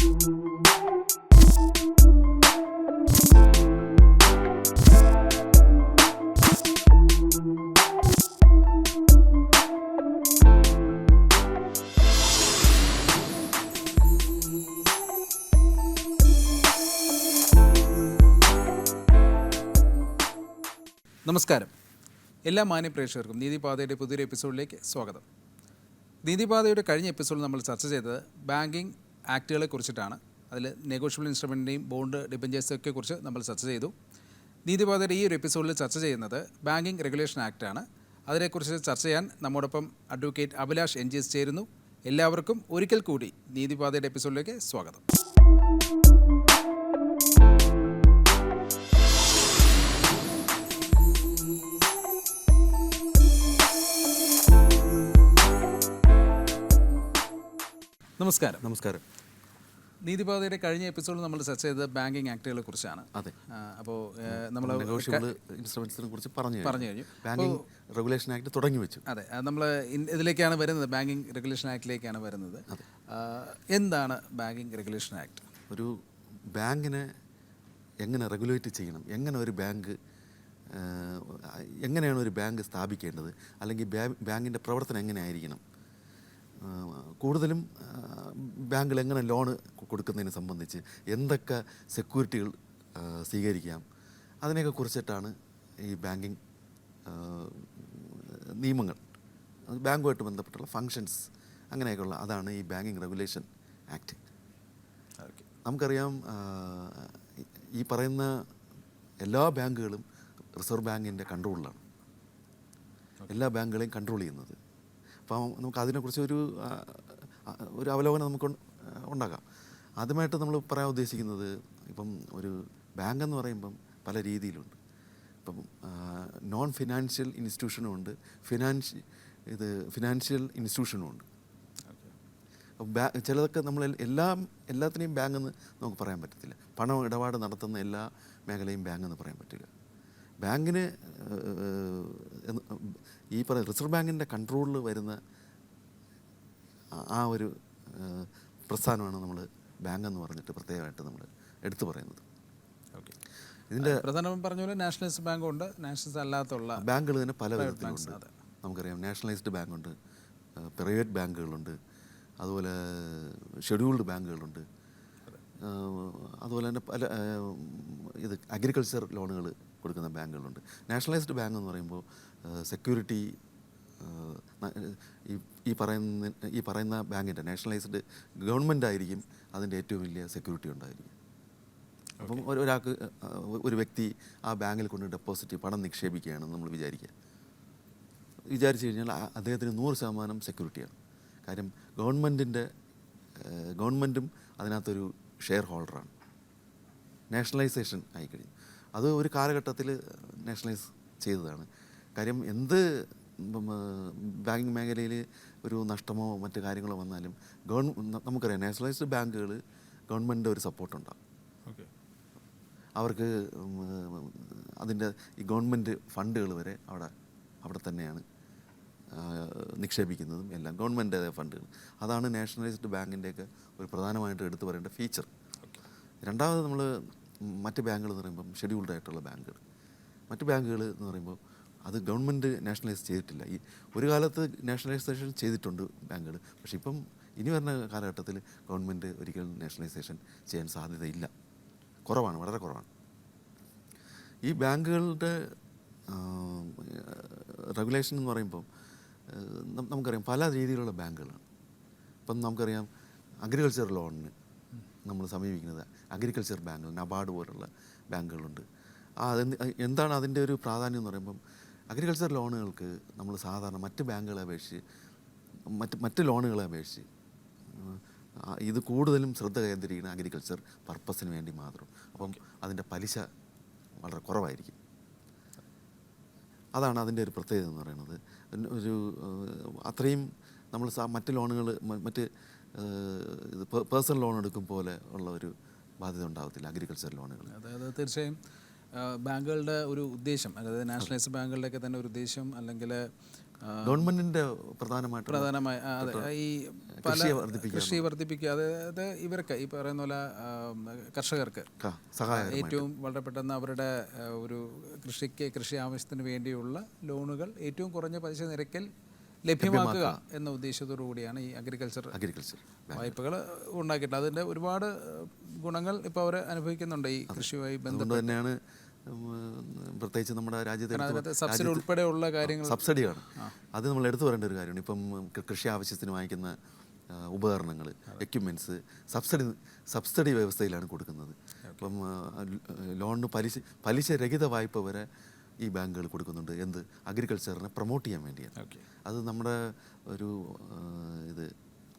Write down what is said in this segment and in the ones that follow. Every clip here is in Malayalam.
നമസ്കാരം. എല്ലാ മാന്യ പ്രേക്ഷകർക്കും നീതിപാതയുടെ പുതിയൊരു എപ്പിസോഡിലേക്ക് സ്വാഗതം. നീതിപാതയുടെ കഴിഞ്ഞ എപ്പിസോഡിൽ നമ്മൾ ചർച്ച ചെയ്തത് ബാങ്കിങ് ആക്ടുകളെ കുറിച്ചിട്ടാണ്. അതിൽ നെഗോഷ്യബിൾ ഇൻസ്ട്രുമെൻറ്റിൻ്റെയും ബോണ്ട് ഡിബഞ്ചേഴ്സൊക്കെ കുറിച്ച് നമ്മൾ ചർച്ച ചെയ്തു. നീതിപാതയുടെ ഈ ഒരു എപ്പിസോഡിൽ ചർച്ച ചെയ്യുന്നത് ബാങ്കിങ് റെഗുലേഷൻ ആക്റ്റാണ്. അതിനെക്കുറിച്ച് ചർച്ച ചെയ്യാൻ നമ്മോടൊപ്പം അഡ്വക്കേറ്റ് അഭിലാഷ് NGS ചേരുന്നു. എല്ലാവർക്കും ഒരിക്കൽ കൂടി നീതിപാതയുടെ എപ്പിസോഡിലേക്ക് സ്വാഗതം. നമസ്കാരം. നമസ്കാരം. നീതിപാതയുടെ കഴിഞ്ഞ എപ്പിസോഡിൽ നമ്മൾ ചർച്ച ചെയ്തത് ബാങ്കിങ് ആക്ടുകളെ കുറിച്ചാണ്. അതെ. അപ്പോൾ നമ്മൾ നെഗോഷ്യബിൾ ഇൻസ്ട്രുമെന്റ്സിനെ കുറിച്ച് പറഞ്ഞു കഴിഞ്ഞു. ബാങ്കിങ് റെഗുലേഷൻ ആക്ട് തുടങ്ങി വെച്ചു. അതെ, നമ്മൾ ഇതിലേക്കാണ് വരുന്നത്, ബാങ്കിങ് റെഗുലേഷൻ ആക്ടിലേക്കാണ് വരുന്നത്. എന്താണ് ബാങ്കിങ് റെഗുലേഷൻ ആക്ട്? ഒരു ബാങ്കിനെ എങ്ങനെ റെഗുലേറ്റ് ചെയ്യണം, എങ്ങനെയാണ് ഒരു ബാങ്ക് സ്ഥാപിക്കേണ്ടത്, അല്ലെങ്കിൽ ബാങ്കിൻ്റെ പ്രവർത്തനം എങ്ങനെയായിരിക്കണം, കൂടുതലും ബാങ്കിൽ എങ്ങനെ ലോണ് കൊടുക്കുന്നതിനെ സംബന്ധിച്ച് എന്തൊക്കെ സെക്യൂരിറ്റികൾ സ്വീകരിക്കാം, അതിനെയൊക്കെ കുറിച്ചിട്ടാണ് ഈ ബാങ്കിങ് നിയമങ്ങൾ, ബാങ്കുമായിട്ട് ബന്ധപ്പെട്ടുള്ള ഫങ്ഷൻസ്, അങ്ങനെയൊക്കെയുള്ള അതാണ് ഈ ബാങ്കിങ് റെഗുലേഷൻ ആക്ട്. നമുക്കറിയാം, ഈ പറയുന്ന എല്ലാ ബാങ്കുകളും റിസർവ് ബാങ്കിൻ്റെ കൺട്രോളിലാണ്, എല്ലാ ബാങ്കുകളെയും കൺട്രോൾ ചെയ്യുന്നത്. അപ്പം നമുക്ക് അതിനെക്കുറിച്ച് ഒരു അവലോകനം നമുക്ക് ഉണ്ടാക്കാം. ആദ്യമായിട്ട് നമ്മൾ പറയാൻ ഉദ്ദേശിക്കുന്നത്, ഇപ്പം ഒരു ബാങ്ക് എന്ന് പറയുമ്പം പല രീതിയിലുണ്ട്. ഇപ്പം നോൺ ഫിനാൻഷ്യൽ ഇൻസ്റ്റിറ്റ്യൂഷനും ഉണ്ട്, ഫിനാൻഷ്യൽ ഇൻസ്റ്റിറ്റ്യൂഷനും ഉണ്ട്. ചിലതൊക്കെ നമ്മൾ എല്ലാത്തിനെയും ബാങ്ക് എന്ന് നമുക്ക് പറയാൻ പറ്റത്തില്ല. പണം ഇടപാട് നടത്തുന്ന എല്ലാ മേഖലയും ബാങ്ക് എന്ന് പറയാൻ പറ്റില്ല. ബാങ്കിന് ഈ പറയുന്ന റിസർവ് ബാങ്കിൻ്റെ കൺട്രോളിൽ വരുന്ന ആ ഒരു പ്രസ്ഥാനമാണ് നമ്മൾ ബാങ്ക് എന്ന് പറഞ്ഞിട്ട് പ്രത്യേകമായിട്ട് നമ്മൾ എടുത്തു പറയുന്നത്. ഇതിൻ്റെ പ്രധാനം പറഞ്ഞ പോലെ നാഷണലൈസ്ഡ് ബാങ്കുണ്ട്, നാഷണലൈസ്ഡ് അല്ലാത്തുള്ള ബാങ്കുകൾ തന്നെ പല വിധത്തിലുണ്ട്. നമുക്കറിയാം, നാഷണലൈസ്ഡ് ബാങ്കുണ്ട്, പ്രൈവറ്റ് ബാങ്കുകളുണ്ട്, അതുപോലെ ഷെഡ്യൂൾഡ് ബാങ്കുകളുണ്ട്, അതുപോലെ തന്നെ പല അഗ്രികൾച്ചർ ലോണുകൾ കൊടുക്കുന്ന ബാങ്കുകളുണ്ട്. നാഷണലൈസ്ഡ് ബാങ്ക് എന്ന് പറയുമ്പോൾ സെക്യൂരിറ്റി ഈ പറയുന്ന ബാങ്കിൻ്റെ നാഷണലൈസ്ഡ് ഗവൺമെൻറ് ആയിരിക്കും അതിൻ്റെ ഏറ്റവും വലിയ സെക്യൂരിറ്റി ഉണ്ടായിരിക്കും. അപ്പം ഒരാൾക്ക് ഒരു വ്യക്തി ആ ബാങ്കിൽ കൊണ്ട് ഡെപ്പോസിറ്റ് പണം നിക്ഷേപിക്കുകയാണെന്ന് നമ്മൾ വിചാരിച്ചു കഴിഞ്ഞാൽ അദ്ദേഹത്തിന് 100% സെക്യൂരിറ്റിയാണ്. കാര്യം ഗവൺമെൻറ്റും അതിനകത്തൊരു ഷെയർ ഹോൾഡറാണ്. നാഷണലൈസേഷൻ ആയിക്കഴിഞ്ഞു, അത് ഒരു കാലഘട്ടത്തിൽ നാഷണലൈസ് ചെയ്തതാണ്. കാര്യം എന്ത് ബാങ്കിങ് മേഖലയിൽ ഒരു നഷ്ടമോ മറ്റു കാര്യങ്ങളോ വന്നാലും നമുക്കറിയാം, നാഷണലൈസ്ഡ് ബാങ്കുകൾ ഗവൺമെൻറ്റിൻ്റെ ഒരു സപ്പോർട്ടുണ്ടാകും. അവർക്ക് അതിൻ്റെ ഈ ഗവൺമെൻറ് ഫണ്ടുകൾ വരെ അവിടെ തന്നെയാണ് നിക്ഷേപിക്കുന്നതും എല്ലാം ഗവൺമെൻറ് ഫണ്ടുകൾ. അതാണ് നാഷണലൈസ്ഡ് ബാങ്കിൻ്റെയൊക്കെ ഒരു പ്രധാനമായിട്ട് എടുത്തു പറയേണ്ട ഫീച്ചർ. രണ്ടാമത് നമ്മൾ മറ്റ് ബാങ്കുകൾ എന്ന് പറയുമ്പം ഷെഡ്യൂൾഡ് ആയിട്ടുള്ള ബാങ്കുകൾ. മറ്റ് ബാങ്കുകൾ എന്ന് പറയുമ്പോൾ അത് ഗവൺമെൻറ് നാഷണലൈസ് ചെയ്തിട്ടില്ല. ഈ ഒരു കാലത്ത് നാഷണലൈസേഷൻ ചെയ്തിട്ടുണ്ട് ബാങ്കുകൾ, പക്ഷേ ഇപ്പം ഇനി വരുന്ന കാലഘട്ടത്തിൽ ഗവൺമെൻറ് ഒരിക്കലും നാഷണലൈസേഷൻ ചെയ്യാൻ സാധ്യതയില്ല, കുറവാണ്, വളരെ കുറവാണ്. ഈ ബാങ്കുകളുടെ റെഗുലേഷൻ എന്ന് പറയുമ്പം നമുക്കറിയാം പല രീതിയിലുള്ള ബാങ്കുകളാണ്. ഇപ്പം നമുക്കറിയാം, അഗ്രികൾച്ചർ ലോണിന് നമ്മൾ സമീപിക്കുന്നത് അഗ്രികൾച്ചർ ബാങ്കുകൾ, നബാർഡ് പോലുള്ള ബാങ്കുകളുണ്ട്. എന്താണ് അതിൻ്റെ ഒരു പ്രാധാന്യം എന്ന് പറയുമ്പം, അഗ്രികൾച്ചർ ലോണുകൾക്ക് നമ്മൾ സാധാരണ മറ്റ് ബാങ്കുകളെ അപേക്ഷിച്ച് മറ്റ് ലോണുകളെ അപേക്ഷിച്ച് ഇത് കൂടുതലും ശ്രദ്ധ കേന്ദ്രീകരിക്കുന്ന അഗ്രികൾച്ചർ പർപ്പസിന് വേണ്ടി മാത്രം. അപ്പം അതിൻ്റെ പലിശ വളരെ കുറവായിരിക്കും. അതാണ് അതിൻ്റെ ഒരു പ്രത്യേകത എന്ന് പറയുന്നത്. ഒരു അത്രയും നമ്മൾ മറ്റ് ലോണുകൾ മറ്റ് പേഴ്സണൽ ലോൺ എടുക്കും പോലെ ഉള്ള ഒരു ബാധ്യത ഉണ്ടാകത്തില്ല അഗ്രികൾച്ചർ ലോണുകൾ. അതായത് തീർച്ചയായും ബാങ്കുകളുടെ ഒരു ഉദ്ദേശം, അതായത് നാഷണലൈസ്ഡ് ബാങ്കുകളുടെയൊക്കെ തന്നെ ഒരു ഉദ്ദേശം, അല്ലെങ്കിൽ ഗവൺമെൻറ്റിൻ്റെ പ്രധാനമായിട്ടുള്ള പ്രധാനമായി അതെ ഈ പല കൃഷിയെ വർദ്ധിപ്പിക്കുക കൃഷി വർദ്ധിപ്പിക്കുക അതായത് ഇവർക്ക് ഈ പറയുന്ന പോലെ കർഷകർക്ക് സഹായം ഏറ്റവും വളരെ പെട്ടെന്ന് അവരുടെ ഒരു കൃഷി ആവശ്യത്തിന് വേണ്ടിയുള്ള ലോണുകൾ ഏറ്റവും കുറഞ്ഞ പലിശ നിരക്കിൽ ലഭ്യമാക്കുക എന്ന ഉദ്ദേശത്തോടു കൂടിയാണ് ഈ അഗ്രികൾച്ചർ വായ്പകൾ ഉണ്ടാക്കിയിട്ടുള്ളത്. അതിൻ്റെ ഒരുപാട് ഗുണങ്ങൾ ഇപ്പോൾ അവർ അനുഭവിക്കുന്നുണ്ട് ഈ കൃഷിയുമായി അതുകൊണ്ട് തന്നെയാണ് പ്രത്യേകിച്ച് നമ്മുടെ രാജ്യത്ത് സബ്സിഡി ഉൾപ്പെടെയുള്ള കാര്യങ്ങൾ സബ്സിഡിയാണ്. അത് നമ്മൾ എടുത്തു പറയേണ്ട ഒരു കാര്യമാണ്. ഇപ്പം കൃഷി ആവശ്യത്തിന് വാങ്ങിക്കുന്ന ഉപകരണങ്ങൾ, എക്യുപ്മെൻറ്റ്സ് സബ്സിഡി വ്യവസ്ഥയിലാണ് കൊടുക്കുന്നത്. ഇപ്പം ലോണിന് പലിശരഹിത വായ്പ വരെ ഈ ബാങ്കുകൾ കൊടുക്കുന്നുണ്ട്. എന്ത് അഗ്രികൾച്ചറിനെ പ്രൊമോട്ട് ചെയ്യാൻ വേണ്ടിയാണ്. അത് നമ്മുടെ ഒരു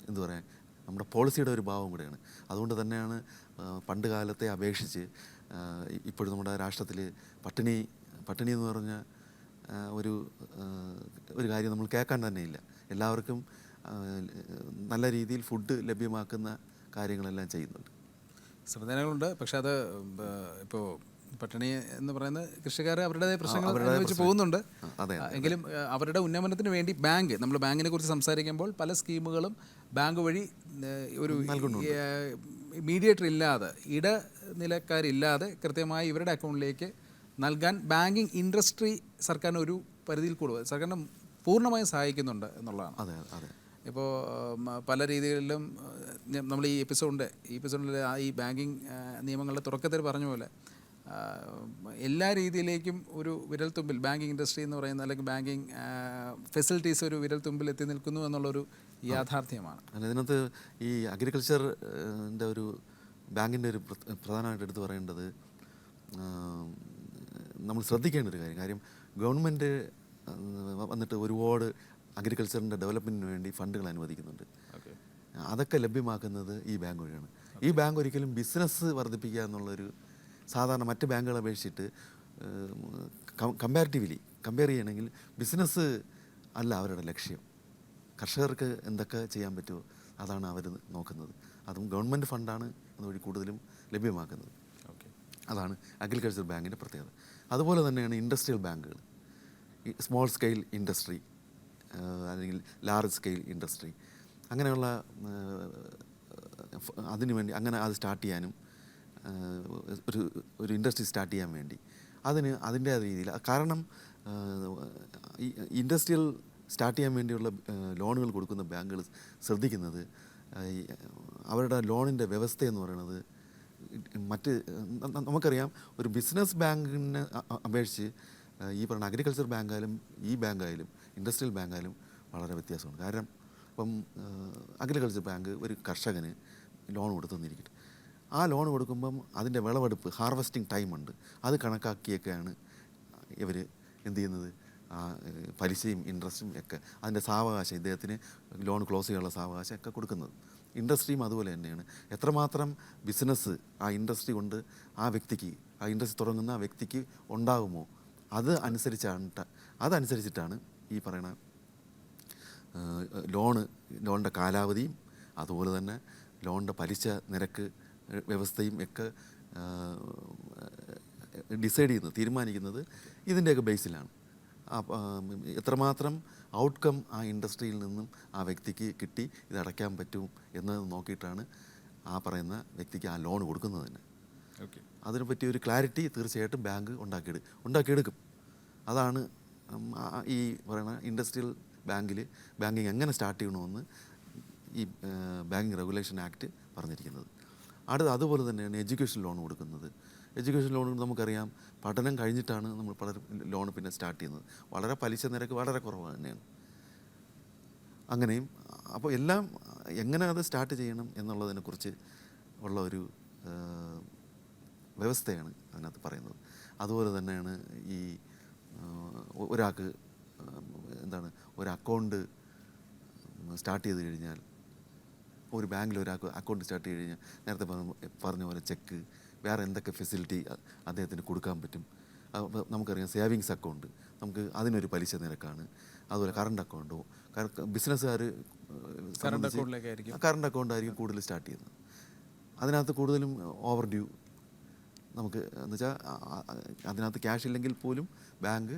എന്തു പറയാൻ നമ്മുടെ പോളിസിയുടെ ഒരു ഭാവം കൂടെയാണ്. അതുകൊണ്ട് തന്നെയാണ് പണ്ട് കാലത്തെ അപേക്ഷിച്ച് ഇപ്പോഴും നമ്മുടെ രാഷ്ട്രത്തിൽ പട്ടിണി എന്ന് പറഞ്ഞ ഒരു കാര്യം നമ്മൾ കേൾക്കാൻ തന്നെ ഇല്ല. എല്ലാവർക്കും നല്ല രീതിയിൽ ഫുഡ് ലഭ്യമാക്കുന്ന കാര്യങ്ങളെല്ലാം ചെയ്യുന്നുണ്ട്. ശ്രദ്ധകളുണ്ട്. പക്ഷെ അത് ഇപ്പോൾ പട്ടിണി എന്ന് പറയുന്നത് കൃഷിക്കാർ അവരുടേതായ പ്രശ്നങ്ങൾ അനുഭവിച്ച് പോകുന്നുണ്ട്. എങ്കിലും അവരുടെ ഉന്നമനത്തിന് വേണ്ടി നമ്മൾ ബാങ്കിനെ കുറിച്ച് സംസാരിക്കുമ്പോൾ പല സ്കീമുകളും ബാങ്ക് വഴി ഒരു മീഡിയേറ്റർ ഇല്ലാതെ ഇടനിലക്കാരില്ലാതെ കൃത്യമായി ഇവരുടെ അക്കൗണ്ടിലേക്ക് നൽകാൻ ബാങ്കിങ് ഇൻഡസ്ട്രി സർക്കാരിന് ഒരു പരിധിയിൽ കൂടുതൽ സർക്കാരിനെ പൂർണ്ണമായും സഹായിക്കുന്നുണ്ട് എന്നുള്ളതാണ്. ഇപ്പോൾ പല രീതികളിലും നമ്മൾ ഈ എപ്പിസോഡിൽ ഈ ബാങ്കിങ് നിയമങ്ങളുടെ തുടക്കത്തിൽ പറഞ്ഞ പോലെ എല്ലാ രീതിയിലേക്കും ഒരു വിരൽത്തുമ്പിൽ ബാങ്കിങ് ഇൻഡസ്ട്രി എന്ന് പറയുന്ന അല്ലെങ്കിൽ ബാങ്കിങ് ഫെസിലിറ്റീസ് ഒരു വിരൽത്തുമ്പിൽ എത്തി നിൽക്കുന്നു എന്നുള്ളൊരു യാഥാർത്ഥ്യമാണ്. ഇതിനകത്ത് ഈ അഗ്രികൾച്ചറിൻ്റെ ഒരു ബാങ്കിൻ്റെ ഒരു പ്രധാനമായിട്ട് എടുത്ത് പറയേണ്ടത് നമ്മൾ ശ്രദ്ധിക്കേണ്ട ഒരു കാര്യം ഗവൺമെൻറ് വന്നിട്ട് ഒരുപാട് അഗ്രികൾച്ചറിൻ്റെ ഡെവലപ്മെൻറ്റിന് വേണ്ടി ഫണ്ടുകൾ അനുവദിക്കുന്നുണ്ട്. അതൊക്കെ ലഭ്യമാക്കുന്നത് ഈ ബാങ്ക് വഴിയാണ്. ഈ ബാങ്ക് ഒരിക്കലും ബിസിനസ് വർദ്ധിപ്പിക്കുക എന്നുള്ളൊരു സാധാരണ മറ്റ് ബാങ്കുകളെ അപേക്ഷിച്ചിട്ട് കമ്പയർ ചെയ്യണമെങ്കിൽ ബിസിനസ് അല്ല അവരുടെ ലക്ഷ്യം. കർഷകർക്ക് എന്തൊക്കെ ചെയ്യാൻ പറ്റുമോ അതാണ് അവർ നോക്കുന്നത്. അതും ഗവൺമെൻറ് ഫണ്ടാണ് അതുവഴി കൂടുതലും ലഭ്യമാക്കുന്നത്. അതാണ് അഗ്രികൾച്ചർ ബാങ്കിൻ്റെ പ്രത്യേകത. അതുപോലെ തന്നെയാണ് ഇൻഡസ്ട്രിയൽ ബാങ്കുകൾ. ഈ സ്മോൾ സ്കെയിൽ ഇൻഡസ്ട്രി അല്ലെങ്കിൽ ലാർജ് സ്കെയിൽ ഇൻഡസ്ട്രി അങ്ങനെയുള്ള അതിനുവേണ്ടി അങ്ങനെ അത് സ്റ്റാർട്ട് ചെയ്യാനും ഒരു ഇൻഡസ്ട്രി സ്റ്റാർട്ട് ചെയ്യാൻ വേണ്ടി അതിൻ്റെ രീതിയിൽ കാരണം ഈ ഇൻഡസ്ട്രിയൽ സ്റ്റാർട്ട് ചെയ്യാൻ വേണ്ടിയുള്ള ലോണുകൾ കൊടുക്കുന്ന ബാങ്കുകൾ ശ്രദ്ധിക്കുന്നത് അവരുടെ ലോണിൻ്റെ വ്യവസ്ഥയെന്ന് പറയുന്നത് നമുക്കറിയാം ഒരു ബിസിനസ് ബാങ്കിനെ അപേക്ഷിച്ച് ഈ പറയുന്ന അഗ്രികൾച്ചർ ബാങ്കായാലും ഈ ബാങ്കായാലും ഇൻഡസ്ട്രിയൽ ബാങ്കായാലും വളരെ വ്യത്യാസമുണ്ട്. കാരണം ഇപ്പം അഗ്രികൾച്ചർ ബാങ്ക് ഒരു കർഷകന് ലോൺ കൊടുത്തെന്നിരിക്കട്ടെ, ആ ലോൺ കൊടുക്കുമ്പം അതിൻ്റെ വിളവെടുപ്പ് ഹാർവെസ്റ്റിംഗ് ടൈമുണ്ട്. അത് കണക്കാക്കിയൊക്കെയാണ് ഇവർ എന്ത് ചെയ്യുന്നത്, പലിശയും ഇൻട്രസ്റ്റും ഒക്കെ അതിൻ്റെ സാവകാശം ഇദ്ദേഹത്തിന് ലോൺ ക്ലോസ് ചെയ്യാനുള്ള സാവകാശം ഒക്കെ കൊടുക്കുന്നത്. ഇൻഡസ്ട്രിയും അതുപോലെ തന്നെയാണ്. എത്രമാത്രം ബിസിനസ് ആ ഇൻഡസ്ട്രി കൊണ്ട് ആ ഇൻഡസ്ട്രി തുടങ്ങുന്ന ആ വ്യക്തിക്ക് ഉണ്ടാകുമോ അതനുസരിച്ചിട്ടാണ് ഈ പറയുന്ന ലോണിൻ്റെ കാലാവധിയും അതുപോലെ തന്നെ ലോണിൻ്റെ പലിശ നിരക്ക് വ്യവസ്ഥയും ഒക്കെ തീരുമാനിക്കുന്നത് ഇതിൻ്റെയൊക്കെ ബേസിലാണ്. എത്രമാത്രം ഔട്ട്കം ആ ഇൻഡസ്ട്രിയിൽ നിന്നും ആ വ്യക്തിക്ക് കിട്ടി ഇത് അടയ്ക്കാൻ പറ്റും എന്ന് നോക്കിയിട്ടാണ് ആ പറയുന്ന വ്യക്തിക്ക് ആ ലോൺ കൊടുക്കുന്നത് തന്നെ. അതിനെപ്പറ്റി ഒരു ക്ലാരിറ്റി തീർച്ചയായിട്ടും ബാങ്ക് ഉണ്ടാക്കിയെടുക്കും. അതാണ് ഈ പറയുന്ന ഇൻഡസ്ട്രിയൽ ബാങ്കിങ് എങ്ങനെ സ്റ്റാർട്ട് ചെയ്യണമെന്ന് ഈ ബാങ്കിങ് റെഗുലേഷൻ ആക്ട് പറഞ്ഞിരിക്കുന്നത്. അതുപോലെ തന്നെയാണ് എഡ്യൂക്കേഷൻ ലോൺ കൊടുക്കുന്നത്. എഡ്യൂക്കേഷൻ ലോൺ നമുക്കറിയാം പഠനം കഴിഞ്ഞിട്ടാണ് നമ്മൾ ലോൺ പിന്നെ സ്റ്റാർട്ട് ചെയ്യുന്നത്. വളരെ പലിശ നിരക്ക് വളരെ കുറവ് തന്നെയാണ്. അങ്ങനെയും അപ്പോൾ എല്ലാം എങ്ങനെ അത് സ്റ്റാർട്ട് ചെയ്യണം എന്നുള്ളതിനെക്കുറിച്ച് ഉള്ള ഒരു വ്യവസ്ഥയാണ് അതിനകത്ത് പറയുന്നത്. അതുപോലെ തന്നെയാണ് ഈ ഒരാൾക്ക് ഒരു അക്കൗണ്ട് സ്റ്റാർട്ട് ചെയ്ത് കഴിഞ്ഞാൽ, ഒരു ബാങ്കിൽ ഒരാൾക്ക് അക്കൗണ്ട് സ്റ്റാർട്ട് ചെയ്ത് കഴിഞ്ഞാൽ നേരത്തെ പറഞ്ഞ പോലെ ചെക്ക്, വേറെ എന്തൊക്കെ ഫെസിലിറ്റി അദ്ദേഹത്തിന് കൊടുക്കാൻ പറ്റും. നമുക്കറിയാം സേവിങ്സ് അക്കൗണ്ട്, നമുക്ക് അതിനൊരു പലിശ നിരക്കാണ്. അതുപോലെ കറണ്ട് അക്കൗണ്ടോ, ബിസിനസ്സുകാർ കറണ്ട് അക്കൗണ്ടായിരിക്കും കൂടുതൽ സ്റ്റാർട്ട് ചെയ്യുന്നത്. അതിനകത്ത് കൂടുതലും ഓവർ ഡ്യൂ നമുക്ക് എന്ന് വെച്ചാൽ അതിനകത്ത് ക്യാഷ് ഇല്ലെങ്കിൽ പോലും ബാങ്ക്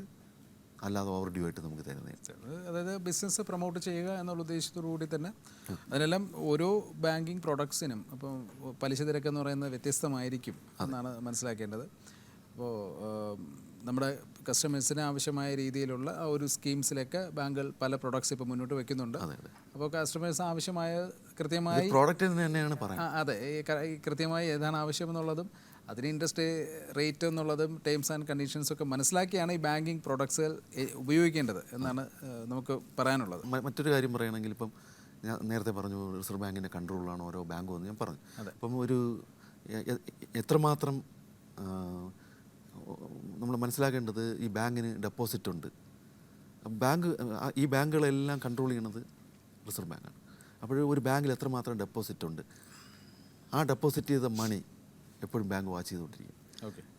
അല്ലാതെ ഓവർ ഡ്യൂ ആയിട്ട് നമുക്ക് തരുന്നത്. അതായത് ബിസിനസ് പ്രൊമോട്ട് ചെയ്യുക എന്നുള്ള ഉദ്ദേശത്തോടു കൂടി തന്നെ അതിനെല്ലാം ഓരോ ബാങ്കിങ് പ്രൊഡക്ട്സിനും അപ്പോൾ പലിശ നിരക്ക് എന്ന് പറയുന്നത് വ്യത്യസ്തമായിരിക്കും എന്നാണ് മനസ്സിലാക്കേണ്ടത്. അപ്പോൾ നമ്മുടെ കസ്റ്റമേഴ്സിന് ആവശ്യമായ രീതിയിലുള്ള ആ ഒരു സ്കീംസിലൊക്കെ ബാങ്കുകൾ പല പ്രൊഡക്ട്സ് ഇപ്പോൾ മുന്നോട്ട് വെക്കുന്നുണ്ട്. അപ്പോൾ കസ്റ്റമേഴ്സ് ആവശ്യമായ കൃത്യമായി പ്രോഡക്റ്റ് തന്നെയാണ് പറയുന്നത്. അതെ, ഈ കൃത്യമായി ഏതാണ് ആവശ്യമെന്നുള്ളതും അതിന് ഇൻട്രസ്റ്റ് റേറ്റ് എന്നുള്ളതും ടേംസ് ആൻഡ് കണ്ടീഷൻസ് ഒക്കെ മനസ്സിലാക്കിയാണ് ഈ ബാങ്കിങ് പ്രൊഡക്ട്സുകൾ ഉപയോഗിക്കേണ്ടത് എന്നാണ് നമുക്ക് പറയാനുള്ളത്. മറ്റൊരു കാര്യം പറയുകയാണെങ്കിൽ ഇപ്പം ഞാൻ നേരത്തെ പറഞ്ഞു റിസർവ് ബാങ്കിൻ്റെ കൺട്രോളിലാണ് ഓരോ ബാങ്കും എന്ന് ഞാൻ പറഞ്ഞു. അപ്പം ഒരു എത്രമാത്രം നമ്മൾ മനസ്സിലാക്കേണ്ടത് ഈ ബാങ്കിന് ഡെപ്പോസിറ്റ് ഉണ്ട്. ഈ ബാങ്കുകളെല്ലാം കൺട്രോൾ ചെയ്യുന്നത് റിസർവ് ബാങ്കാണ്. അപ്പോൾ ഒരു ബാങ്കിൽ എത്രമാത്രം ഡെപ്പോസിറ്റ് ഉണ്ട്, ആ ഡെപ്പോസിറ്റ് ചെയ്ത മണി എപ്പോഴും ബാങ്ക് വാച്ച് ചെയ്തുകൊണ്ടിരിക്കും.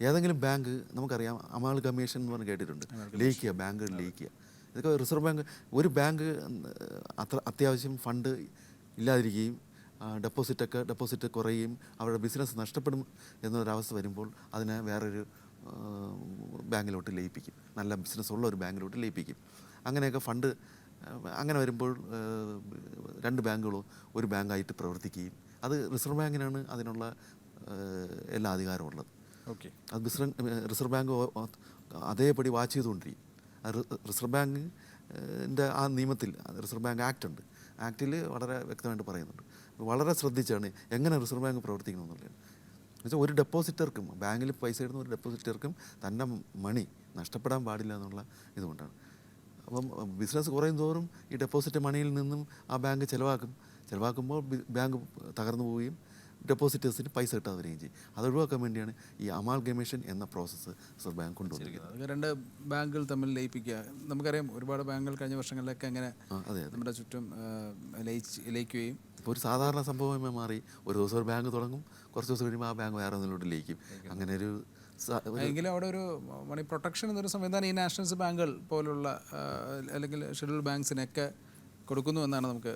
ഏതെങ്കിലും ബാങ്ക് നമുക്കറിയാം അമാൾ കമ്മീഷൻ എന്ന് പറഞ്ഞ് കേട്ടിട്ടുണ്ട്, ലയിക്കുക, ബാങ്കുകൾ ലയിക്കുക. ഇതൊക്കെ റിസർവ് ബാങ്ക് ഒരു ബാങ്ക് അത്യാവശ്യം ഫണ്ട് ഇല്ലാതിരിക്കുകയും ഡെപ്പോസിറ്റ് കുറയുകയും അവരുടെ ബിസിനസ് നഷ്ടപ്പെടും എന്നൊരവസ്ഥ വരുമ്പോൾ അതിനെ വേറൊരു ബാങ്കിലോട്ട് ലയിപ്പിക്കും, നല്ല ബിസിനസ് ഉള്ള ഒരു ബാങ്കിലോട്ട് ലയിപ്പിക്കും. അങ്ങനെയൊക്കെ ഫണ്ട് അങ്ങനെ വരുമ്പോൾ രണ്ട് ബാങ്കുകളോ ഒരു ബാങ്കായിട്ട് പ്രവർത്തിക്കുകയും അത് റിസർവ് ബാങ്കിനാണ് അതിനുള്ള എല്ലാ അധികാരവും ഉള്ളത്. അത് റിസർവ് ബാങ്ക് അതേപടി വാച്ച് ചെയ്തുകൊണ്ടിരിക്കും. റിസർവ് ബാങ്കിൻ്റെ ആ നിയമത്തിൽ റിസർവ് ബാങ്ക് ആക്ട് ഉണ്ട്. ആക്ടിൽ വളരെ വ്യക്തമായിട്ട് പറയുന്നുണ്ട്. വളരെ ശ്രദ്ധിച്ചാണ് എങ്ങനെ റിസർവ് ബാങ്ക് പ്രവർത്തിക്കണമെന്നുള്ളത്. എന്നുവെച്ചാൽ ഒരു ഡെപ്പോസിറ്റർക്കും ബാങ്കിൽ പൈസ ഇടുന്ന ഒരു ഡെപ്പോസിറ്റർക്കും തൻ്റെ മണി നഷ്ടപ്പെടാൻ പാടില്ല എന്നുള്ള ഇതുകൊണ്ടാണ്. അപ്പം ബിസിനസ് കുറയും തോറും ഈ ഡെപ്പോസിറ്റ് മണിയിൽ നിന്നും ആ ബാങ്ക് ചിലവാക്കുമ്പോൾ ബാങ്ക് തകർന്നു പോവുകയും ഡെപ്പോസിറ്റേഴ്സിന് പൈസ കിട്ടാതെ വരികയും ചെയ്യും. അത് ഒഴിവാക്കാൻ വേണ്ടിയാണ് ഈ അമാൽഗമേഷൻ എന്ന പ്രോസസ്സ് റിസർവ് ബാങ്ക് കൊണ്ടുവന്നിരിക്കുന്നത്. രണ്ട് ബാങ്കുകൾ തമ്മിൽ ലയിപ്പിക്കുക. നമുക്കറിയാം ഒരുപാട് ബാങ്കുകൾ കഴിഞ്ഞ വർഷങ്ങളിലൊക്കെ അങ്ങനെ നമ്മുടെ ചുറ്റും ലയിക്കുകയും ഇപ്പോൾ ഒരു സാധാരണ സംഭവമായി മാറി. ഒരു ദിവസം ഒരു ബാങ്ക് തുടങ്ങും, കുറച്ച് ദിവസം കഴിയുമ്പോൾ ആ ബാങ്ക് വേറെ ഒന്നിലോട്ട് ലയിക്കും. അങ്ങനെ ഒരു എങ്കിലും അവിടെ ഒരു മണി പ്രൊട്ടക്ഷൻ എന്നൊരു സംവിധാനം ഈ നാഷണൽസ് ബാങ്കുകൾ പോലുള്ള അല്ലെങ്കിൽ ഷെഡ്യൂൾഡ് ബാങ്ക്സിനൊക്കെ കൊടുക്കുന്നു എന്നാണ് നമുക്ക്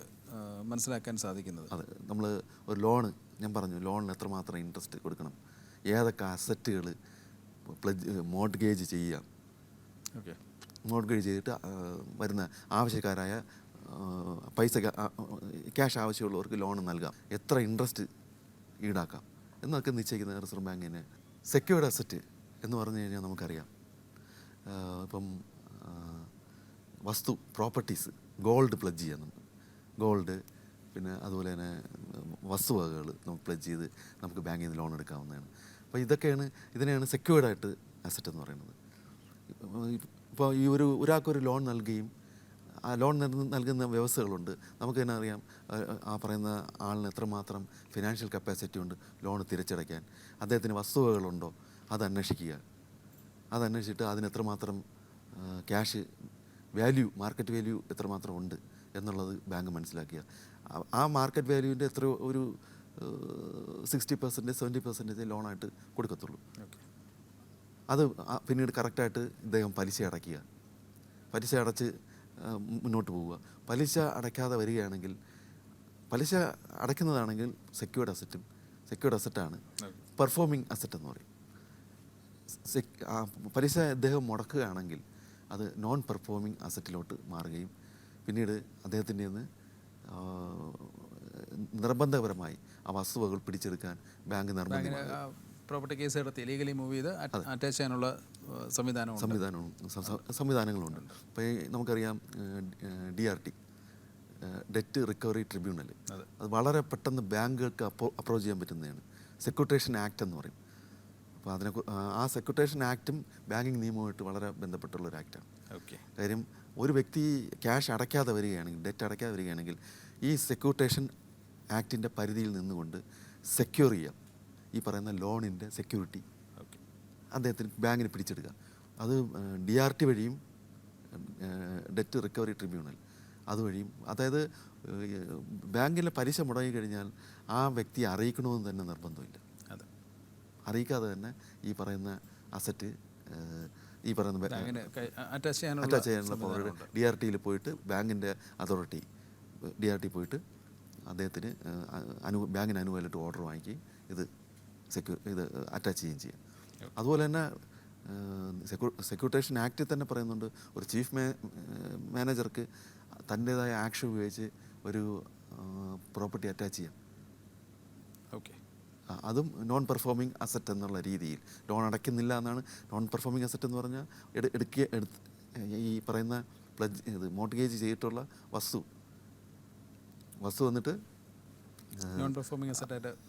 മനസ്സിലാക്കാൻ സാധിക്കുന്നത്. അതെ, നമ്മൾ ഒരു ലോണ്, ഞാൻ പറഞ്ഞു ലോണിന് എത്രമാത്രം ഇൻട്രസ്റ്റ് കൊടുക്കണം, ഏതൊക്കെ അസറ്റുകൾ മോർട്ട്ഗേജ് ചെയ്യാം, മോർട്ട്ഗേജ് ചെയ്തിട്ട് വരുന്ന ആവശ്യക്കാരായ പൈസ ക്യാഷ് ആവശ്യമുള്ളവർക്ക് ലോൺ നൽകാം, എത്ര ഇൻട്രസ്റ്റ് ഈടാക്കാം എന്നൊക്കെ നിശ്ചയിക്കുന്ന റിസർവ് ബാങ്കിന്. സെക്യൂർഡ് അസറ്റ് എന്ന് പറഞ്ഞു കഴിഞ്ഞാൽ നമുക്കറിയാം, ഇപ്പം വസ്തു പ്രോപ്പർട്ടീസ്, ഗോൾഡ് പ്ലഡ്ജ് ചെയ്യാൻ, ഗോൾഡ് പിന്നെ അതുപോലെ തന്നെ വസ്തുവകകൾ നമുക്ക് പ്ലഡ്ജ് ചെയ്ത് നമുക്ക് ബാങ്കിൽ നിന്ന് ലോൺ എടുക്കാവുന്നതാണ്. അപ്പോൾ ഇതിനെയാണ് സെക്യൂർഡായിട്ട് അസറ്റ് എന്ന് പറയുന്നത്. ഇപ്പോൾ ഈ ഒരാൾക്കൊരു ലോൺ നൽകുകയും ആ ലോൺ നൽകുന്ന വ്യവസ്ഥകളുണ്ട്. നമുക്ക് തന്നെ അറിയാം ആ പറയുന്ന ആളിന് എത്രമാത്രം ഫിനാൻഷ്യൽ കപ്പാസിറ്റി ഉണ്ട് ലോൺ തിരിച്ചടയ്ക്കാൻ, അദ്ദേഹത്തിന് വസ്തുവകകളുണ്ടോ അത് അന്വേഷിക്കുക, അതന്വേഷിച്ചിട്ട് അതിന് എത്രമാത്രം ക്യാഷ് വാല്യൂ, മാർക്കറ്റ് വാല്യൂ എത്രമാത്രം ഉണ്ട് എന്നുള്ളത് ബാങ്ക് മനസ്സിലാക്കുക. ആ മാർക്കറ്റ് വാല്യൂവിൻ്റെ ഒരു 60% 70% ലോണായിട്ട് കൊടുക്കത്തുള്ളൂ. അത് പിന്നീട് കറക്റ്റായിട്ട് ഇദ്ദേഹം പലിശ അടച്ച് മുന്നോട്ട് പോവുക. പലിശ അടയ്ക്കാതെ വരികയാണെങ്കിൽ, പലിശ അടയ്ക്കുന്നതാണെങ്കിൽ സെക്യൂർഡ് അസറ്റാണ്. പെർഫോമിംഗ് അസറ്റ് എന്ന് പറയും. പലിശ അദ്ദേഹം മുടക്കുകയാണെങ്കിൽ അത് നോൺ പെർഫോമിംഗ് അസറ്റിലോട്ട് മാറുകയും പിന്നീട് അദ്ദേഹത്തിൻ്റെ നിന്ന് നിർബന്ധപരമായി ആ വസ്തുവകൾ പിടിച്ചെടുക്കാൻ ബാങ്ക് പ്രോപ്പർട്ടി കേസ് എടുത്ത് ലീഗലി മൂവ് ചെയ്ത് അറ്റാച്ച് ചെയ്യാനുള്ള സംവിധാനങ്ങളുണ്ട്. ഇപ്പോൾ നമുക്കറിയാം DRT, ഡെറ്റ് റിക്കവറി ട്രിബ്യൂണൽ, അത് വളരെ പെട്ടെന്ന് ബാങ്കുകൾക്ക് അപ്രോച്ച് ചെയ്യാൻ പറ്റുന്നതാണ്. സെക്യൂരിറ്റേഷൻ ആക്ട് എന്ന് പറയും. അപ്പോൾ ആ സെക്യൂരിറ്റേഷൻ ആക്റ്റും ബാങ്കിങ് നിയമവുമായിട്ട് വളരെ ബന്ധപ്പെട്ടുള്ളൊരു ആക്റ്റാണ്. കാര്യം ഒരു വ്യക്തി ക്യാഷ് അടയ്ക്കാതെ വരികയാണെങ്കിൽ, ഡെറ്റ് അടയ്ക്കാതെ വരികയാണെങ്കിൽ ഈ സെക്യൂരിറ്റേഷൻ ആക്ടിൻ്റെ പരിധിയിൽ നിന്നുകൊണ്ട് സെക്യൂർ ചെയ്യാം. ഈ പറയുന്ന ലോണിൻ്റെ സെക്യൂരിറ്റി അദ്ദേഹത്തിന് ബാങ്കിന് പിടിച്ചെടുക്കുക. അത് DRT വഴിയും ഡെറ്റ് റിക്കവറി ട്രിബ്യൂണൽ അതുവഴിയും, അതായത് ബാങ്കിലെ പലിശ മുടങ്ങി കഴിഞ്ഞാൽ ആ വ്യക്തിയെ അറിയിക്കണമെന്ന് തന്നെ നിർബന്ധമില്ല. അറിയിക്കാതെ തന്നെ ഈ പറയുന്ന അസറ്റ് ഈ പറയുന്ന അറ്റാച്ച് ചെയ്യാനുള്ള പവർ DRTയിൽ പോയിട്ട് ബാങ്കിൻ്റെ അതോറിറ്റി DRT പോയിട്ട് അദ്ദേഹത്തിന് ബാങ്കിന് അനുവദിച്ചിട്ട് ഓർഡർ വാങ്ങിക്കുകയും ഇത് അറ്റാച്ച് ചെയ്യുകയും ചെയ്യാം. അതുപോലെ തന്നെ സെക്യൂരിറ്റേഷൻ ആക്റ്റിൽ തന്നെ പറയുന്നുണ്ട് ഒരു ചീഫ് മാനേജർക്ക് തൻ്റേതായ ആക്ഷൻ ഉപയോഗിച്ച് ഒരു പ്രോപ്പർട്ടി അറ്റാച്ച് ചെയ്യാം. ഓക്കെ. അതും നോൺ പെർഫോമിംഗ് അസറ്റ് എന്നുള്ള രീതിയിൽ. ലോൺ അടയ്ക്കുന്നില്ല എന്നാണ് നോൺ പെർഫോമിംഗ് അസറ്റ് എന്ന് പറഞ്ഞാൽ. ഈ പറയുന്ന മോർട്ട്ഗേജ് ചെയ്തിട്ടുള്ള വസ്തു വന്നിട്ട് നോൺ പെർഫോമിംഗ്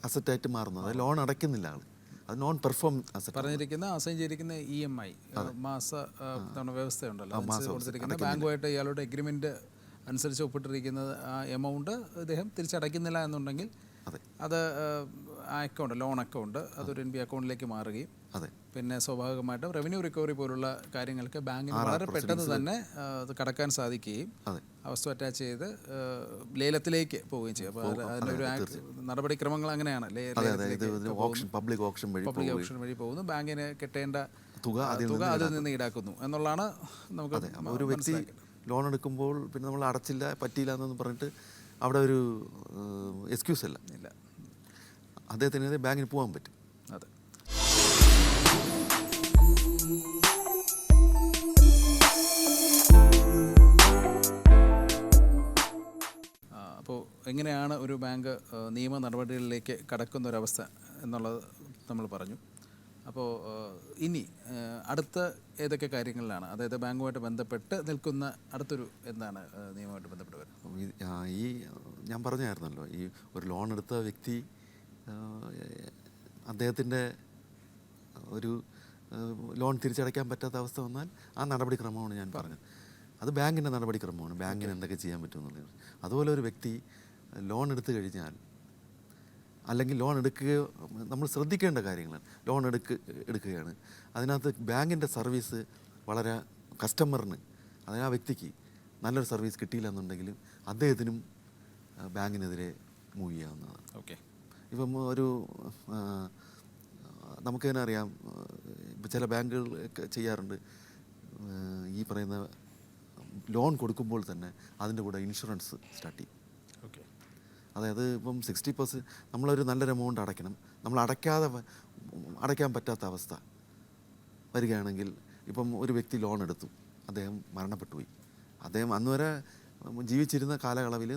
അസറ്റായിട്ട് മാറുന്നത്. അത് ലോൺ അടയ്ക്കുന്നില്ല ആൾ, അത് നോൺ പെർഫോം അസറ്റ്. പറഞ്ഞിരിക്കുന്ന അസൈൻ ചെയ്തിരിക്കുന്ന EMI മാസ വ്യവസ്ഥയുണ്ടല്ലോ, കൊടുത്തിരിക്കുന്ന ബാങ്കുമായിട്ട് ഇയാളുടെ എഗ്രിമെൻ്റ് അനുസരിച്ച് ഒപ്പിട്ടിരിക്കുന്നത് ആ എമൗണ്ട് ഇദ്ദേഹം തിരിച്ചടയ്ക്കുന്നില്ല എന്നുണ്ടെങ്കിൽ അത് ലോൺ അക്കൗണ്ട് അതൊരു NB അക്കൗണ്ടിലേക്ക് മാറുകയും പിന്നെ സ്വാഭാവികമായിട്ടും റവന്യൂ റിക്കവറി പോലുള്ള കാര്യങ്ങൾക്ക് ബാങ്കിന് വളരെ പെട്ടെന്ന് തന്നെ അത് കടക്കാൻ സാധിക്കുകയും വസ്തു അറ്റാച്ച് ചെയ്ത് ലേലത്തിലേക്ക് പോവുകയും ചെയ്യും. അപ്പോൾ അതിനൊരു നടപടിക്രമങ്ങൾ അങ്ങനെയാണ്. പബ്ലിക് ഓപ്ഷൻ വഴി പോകുന്നു, ബാങ്കിന് കിട്ടേണ്ട തുക അതിൽ നിന്ന് ഈടാക്കുന്നു എന്നുള്ളതാണ്. നമുക്ക് ഒരു വ്യക്തി ലോൺ എടുക്കുമ്പോൾ പിന്നെ നമ്മൾ അടച്ചില്ല പറ്റിയില്ല എന്നൊന്നും പറഞ്ഞിട്ട് അവിടെ ഒരു എക്സ്ക്യൂസ് ഇല്ല. അദ്ദേഹത്തിന് ബാങ്കിന് പോകാൻ പറ്റും. അതെ. അപ്പോൾ എങ്ങനെയാണ് ഒരു ബാങ്ക് നിയമ നടപടികളിലേക്ക് കടക്കുന്ന ഒരവസ്ഥ എന്നുള്ളത് നമ്മൾ പറഞ്ഞു. അപ്പോൾ ഇനി അടുത്ത ഏതൊക്കെ കാര്യങ്ങളിലാണ്, അതായത് ബാങ്കുമായിട്ട് ബന്ധപ്പെട്ട് നിൽക്കുന്ന അടുത്തൊരു എന്താണ് നിയമമായിട്ട് ബന്ധപ്പെട്ട് വരുന്നത്? ഈ ഞാൻ പറഞ്ഞായിരുന്നല്ലോ, ഈ ഒരു ലോൺ എടുത്ത വ്യക്തി അദ്ദേഹത്തിൻ്റെ ഒരു ലോൺ തിരിച്ചടയ്ക്കാൻ പറ്റാത്ത അവസ്ഥ വന്നാൽ ആ നടപടിക്രമമാണ് ഞാൻ പറഞ്ഞത്. അത് ബാങ്കിൻ്റെ നടപടിക്രമമാണ്, ബാങ്കിന് എന്തൊക്കെ ചെയ്യാൻ പറ്റുമെന്നുള്ളത്. അതുപോലെ ഒരു വ്യക്തി ലോൺ എടുത്തു കഴിഞ്ഞാൽ, അല്ലെങ്കിൽ ലോൺ എടുക്കുകയോ നമ്മൾ ശ്രദ്ധിക്കേണ്ട കാര്യങ്ങളാണ്. ലോൺ എടുക്കുകയാണ്, അതിനകത്ത് ബാങ്കിൻ്റെ സർവീസ് വളരെ കസ്റ്റമറിന്, അതായത് ആ വ്യക്തിക്ക് നല്ലൊരു സർവീസ് കിട്ടിയില്ല എന്നുണ്ടെങ്കിലും അദ്ദേഹത്തിനും ബാങ്കിനെതിരെ മൂവ് ചെയ്യാവുന്നതാണ്. ഓക്കെ. ഇപ്പം ഒരു നമുക്ക് തന്നെ അറിയാം, ചില ബാങ്കുകൾ ചെയ്യാറുണ്ട്, ഈ പറയുന്ന ലോൺ കൊടുക്കുമ്പോൾ തന്നെ അതിൻ്റെ കൂടെ ഇൻഷുറൻസ് സ്റ്റാർട്ട് ചെയ്യും. ഓക്കെ. അതായത് ഇപ്പം 60% നമ്മളൊരു നല്ലൊരു എമൗണ്ട് അടയ്ക്കണം, നമ്മൾ അടയ്ക്കാൻ പറ്റാത്ത അവസ്ഥ വരികയാണെങ്കിൽ, ഇപ്പം ഒരു വ്യക്തി ലോൺ എടുത്തു, അദ്ദേഹം മരണപ്പെട്ടു പോയി. അദ്ദേഹം അന്ന് വരെ ജീവിച്ചിരുന്ന കാലയളവിൽ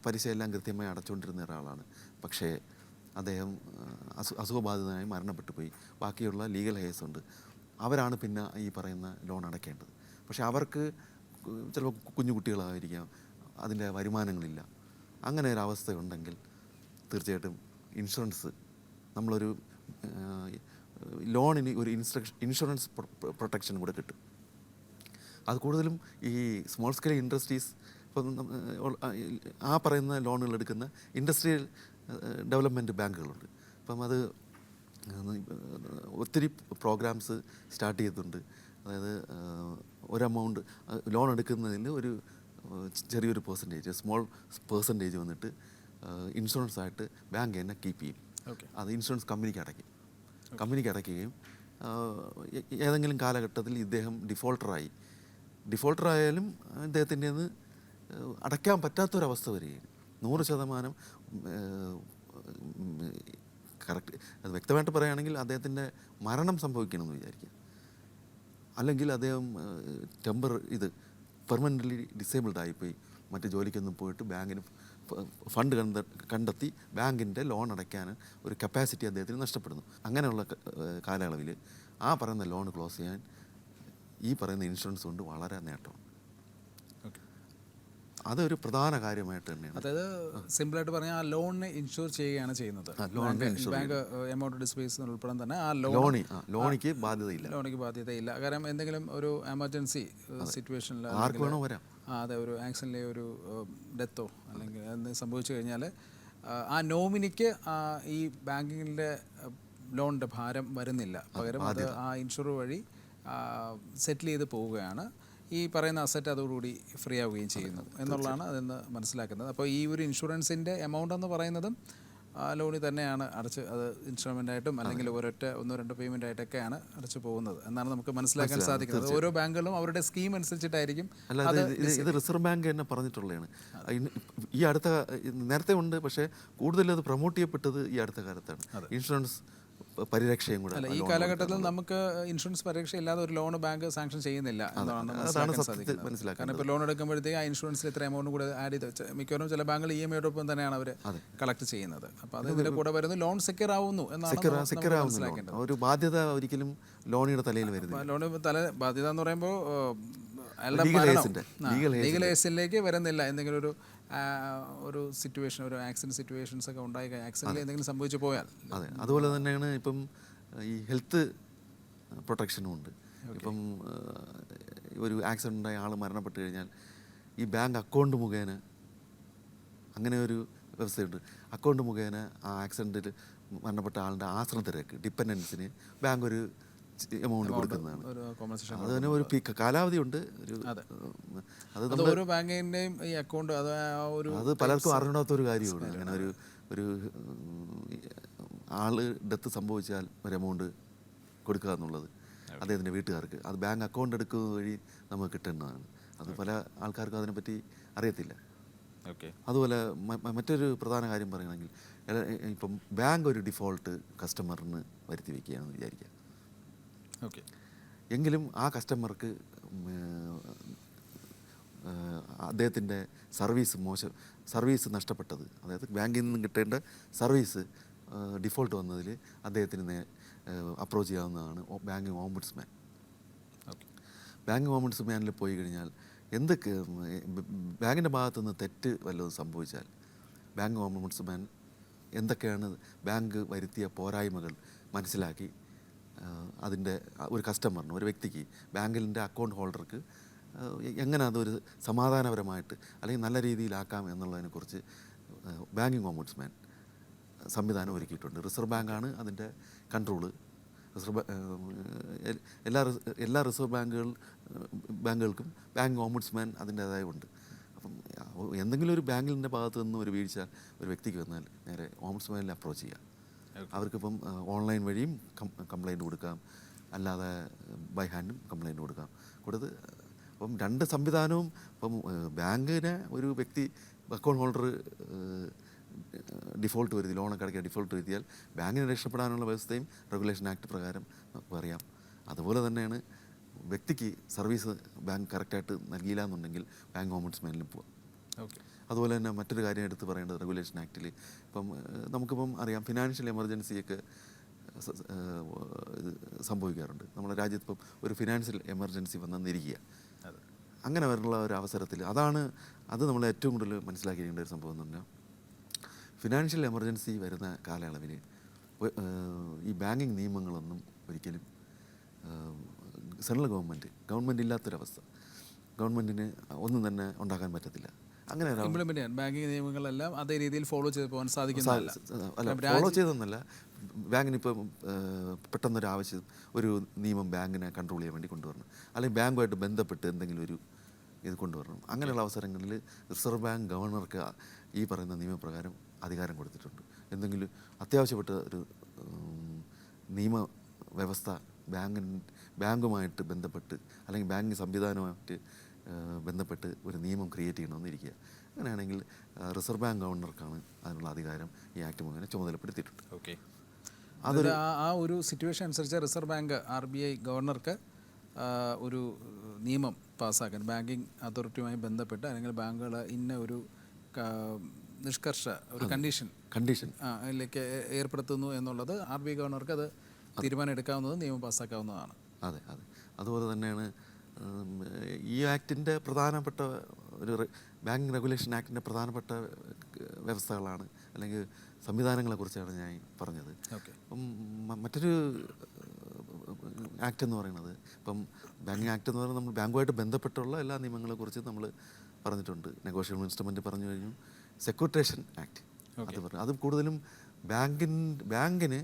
പലിശയെല്ലാം കൃത്യമായി അടച്ചുകൊണ്ടിരുന്ന ഒരാളാണ്. പക്ഷേ അദ്ദേഹം അസുഖബാധിതനായി മരണപ്പെട്ടു പോയി. ബാക്കിയുള്ള ലീഗൽ ഹെയർസ് ഉണ്ട്, അവരാണ് പിന്നെ ഈ പറയുന്ന ലോൺ അടയ്ക്കേണ്ടത്. പക്ഷേ അവർക്ക് ചിലപ്പോൾ കുഞ്ഞു കുട്ടികളായിരിക്കാം, അതിൻ്റെ വരുമാനങ്ങളില്ല. അങ്ങനെ ഒരു അവസ്ഥയുണ്ടെങ്കിൽ തീർച്ചയായിട്ടും ഇൻഷുറൻസ്, നമ്മളൊരു ലോണിന് ഒരു ഇൻഷുറൻസ് പ്രൊട്ടക്ഷൻ കൂടെ കിട്ടും. അത് കൂടുതലും ഈ സ്മോൾ സ്കെയിൽ ഇൻഡസ്ട്രീസ്, ഇപ്പം ആ പറയുന്ന ലോണുകൾ എടുക്കുന്ന ഇൻഡസ്ട്രിയൽ ഡെവലപ്മെൻറ്റ് ബാങ്കുകളുണ്ട്. അപ്പം അത് ഒത്തിരി പ്രോഗ്രാംസ് സ്റ്റാർട്ട് ചെയ്തിട്ടുണ്ട്. അതായത് ഒരു എമൗണ്ട് ലോൺ എടുക്കുന്നതിൽ ഒരു ചെറിയൊരു സ്മോൾ പെർസെൻറ്റേജ് വന്നിട്ട് ഇൻഷുറൻസ് ആയിട്ട് ബാങ്ക് തന്നെ കീപ്പ് ചെയ്യും. അത് ഇൻഷുറൻസ് കമ്പനിക്ക് അടയ്ക്കുകയും ഏതെങ്കിലും കാലഘട്ടത്തിൽ ഇദ്ദേഹം ഡിഫോൾട്ടറായാലും ഇദ്ദേഹത്തിൻ്റെ നിന്ന് അടയ്ക്കാൻ പറ്റാത്തൊരവസ്ഥ വരികയും 100% കറക്റ്റ്, അത് വ്യക്തമായിട്ട് പറയുകയാണെങ്കിൽ അദ്ദേഹത്തിൻ്റെ മരണം സംഭവിക്കണമെന്ന് വിചാരിക്കുക, അല്ലെങ്കിൽ അദ്ദേഹം പെർമനൻ്റ്ലി ഡിസേബിൾഡ് ആയിപ്പോയി, മറ്റ് ജോലിക്കൊന്നും പോയിട്ട് ബാങ്കിന് ഫണ്ട് കണ്ടെത്തി ബാങ്കിൻ്റെ ലോൺ അടയ്ക്കാൻ ഒരു കപ്പാസിറ്റി അദ്ദേഹത്തിന് നഷ്ടപ്പെടുന്നു. അങ്ങനെയുള്ള കാലയളവിൽ ആ പറയുന്ന ലോൺ ക്ലോസ് ചെയ്യാൻ ഈ പറയുന്ന ഇൻഷുറൻസ് കൊണ്ട് വളരെ നേട്ടമാണ്. അതൊരു പ്രധാന കാര്യമായിട്ട് തന്നെയാണ്. അതായത് സിമ്പിളായിട്ട് പറഞ്ഞാൽ ആ ലോണിനെ ഇൻഷുർ ചെയ്യുകയാണ് ചെയ്യുന്നത്. ബാങ്ക് എമൗണ്ട് ഡിസ്പേസ് ഉൾപ്പെടെ തന്നെ ആ ലോണിക്ക് ബാധ്യതയില്ല. കാരണം എന്തെങ്കിലും ഒരു എമർജൻസി സിറ്റുവേഷനിൽ ആർക്ക് വേണോ വരാം. അതെ, ഒരു ആക്സിഡൻ്റിലെ ഒരു ഡെത്തോ അല്ലെങ്കിൽ എന്തെങ്കിലും സംഭവിച്ചു കഴിഞ്ഞാൽ ആ നോമിനിക്ക് ഈ ബാങ്കിങ്ങിൻ്റെ ലോണിൻ്റെ ഭാരം വരുന്നില്ല. പകരം അത് ആ ഇൻഷുർ വഴി സെറ്റിൽ ചെയ്ത് പോവുകയാണ്. ഈ പറയുന്ന അസറ്റ് അതോടുകൂടി ഫ്രീ ആവുകയും ചെയ്യുന്നു എന്നുള്ളതാണ് അതെന്ന് മനസ്സിലാക്കുന്നത്. അപ്പോൾ ഈ ഒരു ഇൻഷുറൻസിൻ്റെ എമൗണ്ട് എന്ന് പറയുന്നതും ലോണിൽ തന്നെയാണ് അടച്ച്, അത് ഇൻസ്റ്റാൾമെൻ്റായിട്ടും അല്ലെങ്കിൽ ഒന്നോ രണ്ടോ പേയ്മെൻ്റ് ആയിട്ടൊക്കെയാണ് അടച്ചു പോകുന്നത് എന്നാണ് നമുക്ക് മനസ്സിലാക്കാൻ സാധിക്കുന്നത്. ഓരോ ബാങ്കുകളും അവരുടെ സ്കീം അനുസരിച്ചിട്ടായിരിക്കും. അല്ലാതെ ഇത് റിസർവ് ബാങ്ക് തന്നെ പറഞ്ഞിട്ടുള്ളതാണ്. ഈ നേരത്തെ ഉണ്ട്, പക്ഷേ കൂടുതൽ അത് പ്രൊമോട്ട് ചെയ്യപ്പെട്ടത് ഈ അടുത്ത കാലത്താണ്. ഇൻഷുറൻസ് പരിരക്ഷയും കൂടെ അല്ല, ആ ഈ ലോൺ കാലഘട്ടത്തിൽ കൊടുക്കാനുള്ളത്. നമുക്ക് ഇൻഷുറൻസ് പരിരക്ഷ ഇല്ലാതെ ഒരു ലോൺ ബാങ്ക് സാങ്ഷൻ ചെയ്യുന്നില്ല എന്നാണ് അതാണ് മനസ്സിലാക്കാൻ സത്യത്തിൽ സാധിക്കുന്നത്. മനസ്സിലാക്കേണ്ടത്. കാരണം ഇപ്പോൾ ലോൺ എടുക്കുമ്പോഴത്തേക്ക് ആ ഇൻഷുറൻസിൽ ഇത്ര എമൗണ്ട് കൂടെ ആഡ് ചെയ്ത് മിക്കവാറും ചില ബാങ്കുകൾ EMI-യോടൊപ്പം തന്നെയാണ് അവർ കളക്ട് ചെയ്യുന്നത്. അപ്പോൾ അത് ഇതിൻ്റെ കൂടെ വരുന്നു, ലോൺ സെക്യൂർ ആവുന്നു എന്നാണ് സെക്യൂർ നമുക്ക് ആവുന്നില്ല. മനസ്സിലാക്കേണ്ടത്. ഒരു ബാധ്യത ഒരിക്കലും ലോണിയുടെ തലയിൽ വരുന്നില്ല. ലോൺ ബാധ്യത എന്ന് പറയുമ്പോൾ അയാളുടെ ലീഗൽ ഏസിലേക്ക് വരുന്നില്ല. എന്തെങ്കിലും ഒരു സിറ്റുവേഷൻ, ഒരു ആക്സിഡൻറ്റ് സിറ്റുവേഷൻസ് ഒക്കെ ഉണ്ടായി, ആക്സിഡൻറ്റിൽ എന്തെങ്കിലും സംഭവിച്ചു പോയാൽ. അതെ, അതുപോലെ തന്നെയാണ് ഇപ്പം ഈ ഹെൽത്ത് പ്രൊട്ടക്ഷനും ഉണ്ട്. ഇപ്പം ഒരു ആക്സിഡൻ്റ് ഉണ്ടായ ആൾ മരണപ്പെട്ട് കഴിഞ്ഞാൽ ഈ ബാങ്ക് അക്കൗണ്ട് മുഖേന, അങ്ങനെ ഒരു വ്യവസ്ഥയുണ്ട്. അക്കൗണ്ട് മുഖേന ആ ആക്സിഡൻറ്റിൽ മരണപ്പെട്ട ആളുടെ ആശ്രിതർക്ക്, ഡിപ്പെൻഡൻസിന് ബാങ്ക് ഒരു എമൗണ്ട് കൊടുക്കുന്നതാണ്. അത് തന്നെ ഒരു കാലാവധിയുണ്ട്. അത് ഓരോ ബാങ്കിൻ്റെയും ഈ അക്കൗണ്ട് അത് പലർക്കും അറിഞ്ഞാത്തൊരു കാര്യമാണ്. അങ്ങനെ ഒരു ആള് ഡെത്ത് സംഭവിച്ചാൽ ഒരു എമൗണ്ട് കൊടുക്കുക എന്നുള്ളത് അദ്ദേഹത്തിൻ്റെ വീട്ടുകാർക്ക്, അത് ബാങ്ക് അക്കൗണ്ട് എടുക്കുന്നത് വഴി നമുക്ക് കിട്ടേണ്ടതാണ്. അത് പല ആൾക്കാർക്കും അതിനെപ്പറ്റി അറിയത്തില്ല. അതുപോലെ മറ്റൊരു പ്രധാന കാര്യം പറയുകയാണെങ്കിൽ, ഇപ്പം ബാങ്ക് ഒരു ഡിഫോൾട്ട് കസ്റ്റമറിന് വരുത്തി വയ്ക്കുകയാണെന്ന് വിചാരിക്കുക. എങ്കിലും ആ കസ്റ്റമർക്ക് അദ്ദേഹത്തിൻ്റെ സർവീസ് നഷ്ടപ്പെട്ടത്, അതായത് ബാങ്കിൽ നിന്നും കിട്ടേണ്ട സർവീസ് ഡിഫോൾട്ട് വന്നതിൽ അദ്ദേഹത്തിന് അപ്രോച്ച് ചെയ്യാവുന്നതാണ് ബാങ്കിങ് ഓംബുഡ്സ്മാൻ. ബാങ്കിങ് ഓംബുഡ്സ്മാനിൽ പോയി കഴിഞ്ഞാൽ എന്തൊക്കെ ബാങ്കിൻ്റെ ഭാഗത്തു നിന്ന് തെറ്റ് വല്ലതും സംഭവിച്ചാൽ ബാങ്ക് ഓംബുഡ്സ്മാൻ എന്തൊക്കെയാണ് ബാങ്ക് വരുത്തിയ പോരായ്മകൾ മനസ്സിലാക്കി അതിൻ്റെ ഒരു കസ്റ്റമറിന്, ഒരു വ്യക്തിക്ക്, ബാങ്കിൻ്റെ അക്കൗണ്ട് ഹോൾഡർക്ക് എങ്ങനെ അതൊരു സമാധാനപരമായിട്ട് അല്ലെങ്കിൽ നല്ല രീതിയിലാക്കാം എന്നുള്ളതിനെക്കുറിച്ച് ബാങ്കിങ് ഓംബുഡ്സ്മാൻ സംവിധാനം ഒരുക്കിയിട്ടുണ്ട്. റിസർവ് ബാങ്കാണ് അതിൻ്റെ കൺട്രോള്. എല്ലാ റിസർവ് ബാങ്കുകൾക്കും ബാങ്ക് ഓംബുഡ്സ്മാൻ അതിൻ്റേതായ ഉണ്ട്. അപ്പം എന്തെങ്കിലും ഒരു ബാങ്കിൻ്റെ ഭാഗത്ത് നിന്ന് ഒരു വീഴ്ച ഒരു വ്യക്തിക്ക് വന്നാൽ നേരെ ഓംബുഡ്സ്മാനിൽ അപ്രോച്ച് ചെയ്യാം. അവർക്കിപ്പം ഓൺലൈൻ വഴിയും കംപ്ലയിൻറ്റ് കൊടുക്കാം, അല്ലാതെ ബൈ ഹാൻഡും കംപ്ലയിൻറ്റ് കൊടുത്ത് അപ്പം രണ്ട് സംവിധാനവും. ഇപ്പം ബാങ്കിന് ഒരു വ്യക്തി അക്കൗണ്ട് ഹോൾഡർ ഡിഫോൾട്ട് വരുത്തി, ലോണൊക്കെ അടയ്ക്കാൻ ഡിഫോൾട്ട് വരുത്തിയാൽ ബാങ്കിന് രക്ഷപ്പെടാനുള്ള വ്യവസ്ഥയും റെഗുലേഷൻ ആക്ട് പ്രകാരം പറയാം. അതുപോലെ തന്നെയാണ് വ്യക്തിക്ക് സർവീസ് ബാങ്ക് കറക്റ്റായിട്ട് നൽകിയില്ല എന്നുണ്ടെങ്കിൽ ബാങ്ക് ഓംബുഡ്സ്മാനിലും പോവാം. അതുപോലെ തന്നെ മറ്റൊരു കാര്യം എടുത്ത് പറയേണ്ടത്, റെഗുലേഷൻ ആക്ടിൽ ഇപ്പം നമുക്കിപ്പം അറിയാം, ഫിനാൻഷ്യൽ എമർജൻസിയൊക്കെ സംഭവിക്കാറുണ്ട്. നമ്മുടെ രാജ്യത്ത് ഇപ്പം ഒരു ഫിനാൻഷ്യൽ എമർജൻസി വന്നിരിക്കുക. അങ്ങനെ വരുന്ന ഒരു അവസരത്തിൽ അത് നമ്മൾ ഏറ്റവും കൂടുതൽ മനസ്സിലാക്കിയിരിക്കേണ്ട ഒരു സംഭവം എന്ന് പറഞ്ഞാൽ, ഫിനാൻഷ്യൽ എമർജൻസി വരുന്ന കാലയളവിൽ ഈ ബാങ്കിങ് നിയമങ്ങളൊന്നും ഒരിക്കലും സെൻട്രൽ ഗവൺമെൻറ് ഇല്ലാത്തൊരവസ്ഥ ഗവൺമെൻറ്റിന് ഒന്നും തന്നെ ഉണ്ടാക്കാൻ പറ്റത്തില്ല. അങ്ങനെ ഇംപ്ലിമെൻ്റ് ചെയ്യാൻ ബാങ്കിങ് നിയമങ്ങളെല്ലാം അതേ രീതിയിൽ ഫോളോ ചെയ്ത് പോകാൻ സാധിക്കുന്നതല്ല. ഫോളോ ചെയ്തെന്നല്ല, ബാങ്കിനിപ്പം പെട്ടെന്നൊരു ആവശ്യം, ഒരു നിയമം ബാങ്കിനെ കൺട്രോൾ ചെയ്യാൻ വേണ്ടി കൊണ്ടുവരണം, അല്ലെങ്കിൽ ബാങ്കുമായിട്ട് ബന്ധപ്പെട്ട് എന്തെങ്കിലും ഒരു ഇത് കൊണ്ടുവരണം. അങ്ങനെയുള്ള അവസരങ്ങളിൽ റിസർവ് ബാങ്ക് ഗവർണർക്ക് ഈ പറയുന്ന നിയമപ്രകാരം അധികാരം കൊടുത്തിട്ടുണ്ട്. എന്തെങ്കിലും അത്യാവശ്യപ്പെട്ട ഒരു നിയമ വ്യവസ്ഥ ബാങ്കുമായിട്ട് ബന്ധപ്പെട്ട് അല്ലെങ്കിൽ ബാങ്കിങ് സംവിധാനമായിട്ട് ബന്ധപ്പെട്ട് ഒരു നിയമം ക്രിയേറ്റ് ചെയ്യണമെന്നിരിക്കുക. അങ്ങനെയാണെങ്കിൽ റിസർവ് ബാങ്ക് ഗവർണർക്കാണ് അതിനുള്ള അധികാരം ഈ ആക്ട് മുഖേന ചുമതലപ്പെടുത്തിയിട്ടുണ്ട്. അതൊരു ആ ഒരു സിറ്റുവേഷൻ അനുസരിച്ച് റിസർവ് ബാങ്ക് RBI ഗവർണർക്ക് ഒരു നിയമം പാസ്സാക്കാൻ, ബാങ്കിങ് അതോറിറ്റിയുമായി ബന്ധപ്പെട്ട് അല്ലെങ്കിൽ ബാങ്കുകൾ ഇന്ന ഒരു നിഷ്കർഷ ഒരു കണ്ടീഷൻ അതിലേക്ക് ഏർപ്പെടുത്തുന്നു എന്നുള്ളത് RBI ഗവർണർക്ക് അത് തീരുമാനം എടുക്കാവുന്നത്, നിയമം പാസ്സാക്കാവുന്നതാണ്. അതെ. അതുപോലെ തന്നെയാണ് ഈ ആക്ടിൻ്റെ പ്രധാനപ്പെട്ട ഒരു ബാങ്കിങ് റെഗുലേഷൻ ആക്ടിൻ്റെ പ്രധാനപ്പെട്ട വ്യവസ്ഥകളാണ് അല്ലെങ്കിൽ സംവിധാനങ്ങളെക്കുറിച്ചാണ് ഞാൻ പറഞ്ഞത്. അപ്പം മറ്റൊരു ആക്ട് എന്ന് പറയുന്നത്, ഇപ്പം ബാങ്കിങ് ആക്ട് എന്ന് പറയുന്നത് നമ്മൾ ബാങ്കുമായിട്ട് ബന്ധപ്പെട്ടുള്ള എല്ലാ നിയമങ്ങളെക്കുറിച്ച് നമ്മൾ പറഞ്ഞിട്ടുണ്ട്. നെഗോഷ്യബിൾ ഇൻസ്ട്രുമെൻ്റ് പറഞ്ഞു കഴിഞ്ഞു. സെക്യൂരിറ്റേഷൻ ആക്ട് അത് പറഞ്ഞു. അത് കൂടുതലും ബാങ്കിന്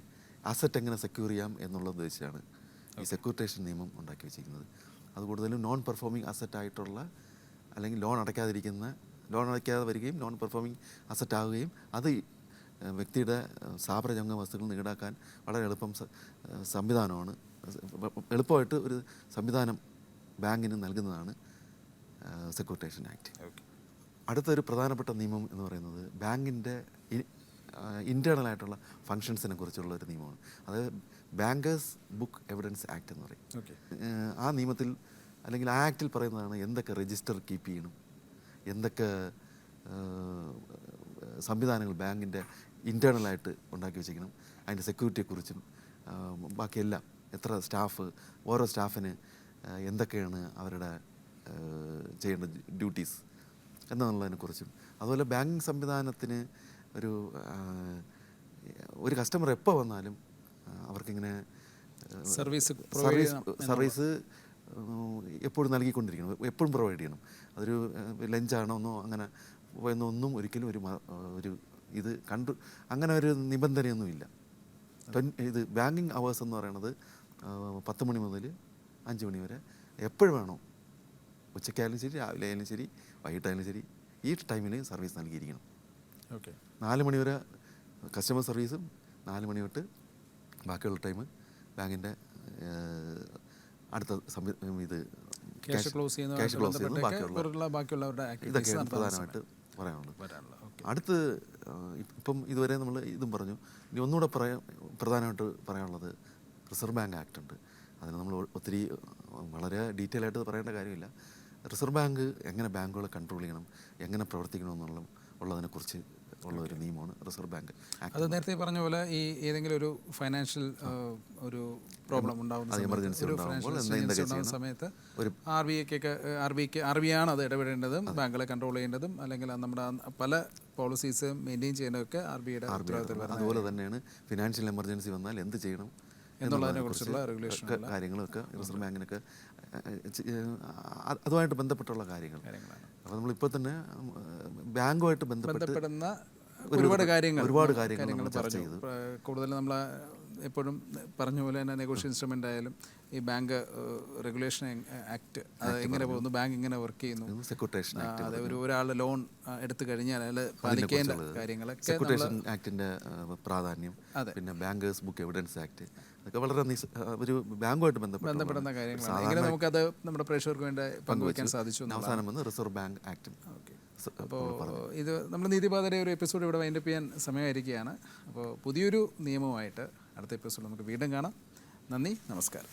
അസറ്റ് എങ്ങനെ സെക്യൂർ ചെയ്യാം എന്നുള്ളത് ഉദ്ദേശിച്ചാണ് ഈ സെക്യൂരിറ്റേഷൻ നിയമം ഉണ്ടാക്കി വെച്ചിരിക്കുന്നത്. അത് കൂടുതലും നോൺ പെർഫോമിംഗ് അസറ്റായിട്ടുള്ള അല്ലെങ്കിൽ ലോൺ അടയ്ക്കാതെ വരികയും നോൺ പെർഫോമിംഗ് അസറ്റ് ആവുകയും അത് വ്യക്തിയുടെ സ്ഥാപനജംഗ വസ്തുക്കൾ ഈടാക്കാൻ വളരെ സംവിധാനമാണ്. എളുപ്പമായിട്ട് ഒരു സംവിധാനം ബാങ്കിന് നൽകുന്നതാണ് സെക്യൂരിറ്റേഷൻ ആക്ട്. അടുത്തൊരു പ്രധാനപ്പെട്ട നിയമം എന്ന് പറയുന്നത് ബാങ്കിൻ്റെ ഇൻറ്റേർണലായിട്ടുള്ള ഫങ്ഷൻസിനെ കുറിച്ചുള്ള ഒരു നിയമമാണ്. അത് ബാങ്കേഴ്സ് ബുക്ക് എവിഡൻസ് ആക്ട് എന്ന് പറയും. ഓക്കെ. ആ നിയമത്തിൽ അല്ലെങ്കിൽ ആ ആക്റ്റിൽ പറയുന്നതാണ് എന്തൊക്കെ രജിസ്റ്റർ കീപ്പ് ചെയ്യണം, എന്തൊക്കെ സംവിധാനങ്ങൾ ബാങ്കിൻ്റെ ഇൻറ്റേർണലായിട്ട് ഉണ്ടാക്കി വെച്ചിരിക്കണം, അതിൻ്റെ സെക്യൂരിറ്റിയെക്കുറിച്ചും ബാക്കിയെല്ലാം, എത്ര സ്റ്റാഫ്, ഓരോ സ്റ്റാഫിന് എന്തൊക്കെയാണ് അവരുടെ ചെയ്യേണ്ട ഡ്യൂട്ടീസ് എന്നുള്ളതിനെക്കുറിച്ചും, അതുപോലെ ബാങ്കിങ് സംവിധാനത്തിന് ഒരു കസ്റ്റമർ എപ്പോൾ വന്നാലും അവർക്കിങ്ങനെ സർവീസ് എപ്പോഴും നൽകിക്കൊണ്ടിരിക്കണം, എപ്പോഴും പ്രൊവൈഡ് ചെയ്യണം. അതൊരു ലഞ്ചാണോ എന്നോ അങ്ങനെ ഒന്നും ഒരിക്കലും ഒരു ഇത് അങ്ങനെ ഒരു നിബന്ധനയൊന്നുമില്ല. ഇത് ബാങ്കിങ് അവേഴ്സ് എന്ന് പറയുന്നത് 10 മണി മുതൽ 5 മണി വരെ എപ്പോഴും വേണോ, ഉച്ചയ്ക്കായാലും ശരി, രാവിലെ ആയാലും ശരി, വൈകിട്ടായാലും ശരി, ഈ ടൈമിൽ സർവീസ് നൽകിയിരിക്കണം. ഓക്കെ. 4 മണി വരെ കസ്റ്റമർ സർവീസും 4 മണി തൊട്ട് ബാക്കിയുള്ള ടൈം ബാങ്കിൻ്റെ അടുത്ത ഇത് ക്യാഷ് ക്ലോസ് ചെയ്യുന്ന ബാക്കിയുള്ളവരുടെ ഇതൊക്കെയാണ് പ്രധാനമായിട്ട് പറയാനുള്ളത്. അടുത്ത് ഇപ്പം ഇതുവരെ നമ്മൾ ഇതും പറഞ്ഞു. ഇനി ഒന്നുകൂടെ പ്രധാനമായിട്ട് പറയാനുള്ളത് റിസർവ് ബാങ്ക് ആക്ട് ഉണ്ട്. അതിന് നമ്മൾ ഒത്തിരി വളരെ ഡീറ്റെയിൽ ആയിട്ട് പറയേണ്ട കാര്യമില്ല. റിസർവ് ബാങ്ക് എങ്ങനെ ബാങ്കുകളെ കൺട്രോൾ ചെയ്യണം, എങ്ങനെ ഉള്ളതിനെക്കുറിച്ച് ഉള്ള ഒരു നിയമമാണ് റിസർവ് ബാങ്ക് ആക്ട്. അത് നേരത്തെ പറഞ്ഞ പോലെ ഈ ഏതെങ്കിലും ഒരു ഫൈനാൻഷ്യൽ ഒരു പ്രോബ്ലം ഉണ്ടാകുന്ന സമയത്ത് ആർ ബി ആണ് അത് ഇടപെടേണ്ടതും ബാങ്കുകളെ കൺട്രോൾ ചെയ്യേണ്ടതും, അല്ലെങ്കിൽ നമ്മുടെ പല പോളിസീസ് മെയിൻറ്റെയിൻ ചെയ്യുന്നതൊക്കെ ആർ ബി ഐയുടെ ഉത്തരവാദിത്തം. അതുപോലെ തന്നെയാണ് ഫിനാൻഷ്യൽ എമർജൻസി വന്നാൽ എന്ത് ചെയ്യണം എന്നുള്ളതിനെ കുറിച്ചുള്ള റെഗുലേഷൻ കാര്യങ്ങളൊക്കെ റിസർവ് ബാങ്കിനൊക്കെ അതുമായിട്ട് ബന്ധപ്പെട്ടുള്ള കാര്യങ്ങളാണ്. അപ്പോൾ നമ്മളിപ്പോൾ തന്നെ ബാങ്കുമായിട്ട് ബന്ധപ്പെടുന്ന ഒരുപാട് കാര്യങ്ങൾ ചർച്ച ചെയ്തു. കൂടുതൽ നമ്മൾ എപ്പോഴും പറഞ്ഞ പോലെ തന്നെ നെഗോഷ്യൽ ഇൻസ്ട്രുമെൻ്റ് ആയാലും ഈ ബാങ്ക് റെഗുലേഷൻ ആക്ട് അത് എങ്ങനെ പോകുന്നു, ബാങ്ക് എങ്ങനെ വർക്ക് ചെയ്യുന്നു, സെക്യൂരിറ്റേഷൻ ആക്ട്, അതെ, ഒരാൾ ലോൺ എടുത്തു കഴിഞ്ഞാൽ അയാൾ പാലിക്കേണ്ട കാര്യങ്ങളൊക്കെ, സെക്യൂരിറ്റേഷൻ ആക്ടിൻ്റെ പ്രാധാന്യം, പിന്നെ ബാങ്കേഴ്സ് ബുക്ക് എവിഡൻസ് ആക്ട്, അതൊക്കെ വളരെ ഒരു ബാങ്കുമായിട്ട് ബന്ധപ്പെടുന്ന കാര്യങ്ങളാണ്. എങ്ങനെ നമുക്കത് നമ്മുടെ പ്രേക്ഷകർക്ക് വേണ്ടി പങ്കുവയ്ക്കാൻ സാധിച്ചു. അവസാനം വന്ന് റിസർവ് ബാങ്ക് ആക്ട്. അപ്പോൾ ഇത് നമ്മൾ നീതിപാതയുടെ ഒരു എപ്പിസോഡ് ഇവിടെ വൈൻഡപ്പ് ചെയ്യാൻ സമയമായിരിക്കുകയാണ്. അപ്പോൾ പുതിയൊരു നിയമമായിട്ട് അടുത്ത എപ്പിസോഡ് നമുക്ക് വീണ്ടും കാണാം. നന്ദി, നമസ്കാരം.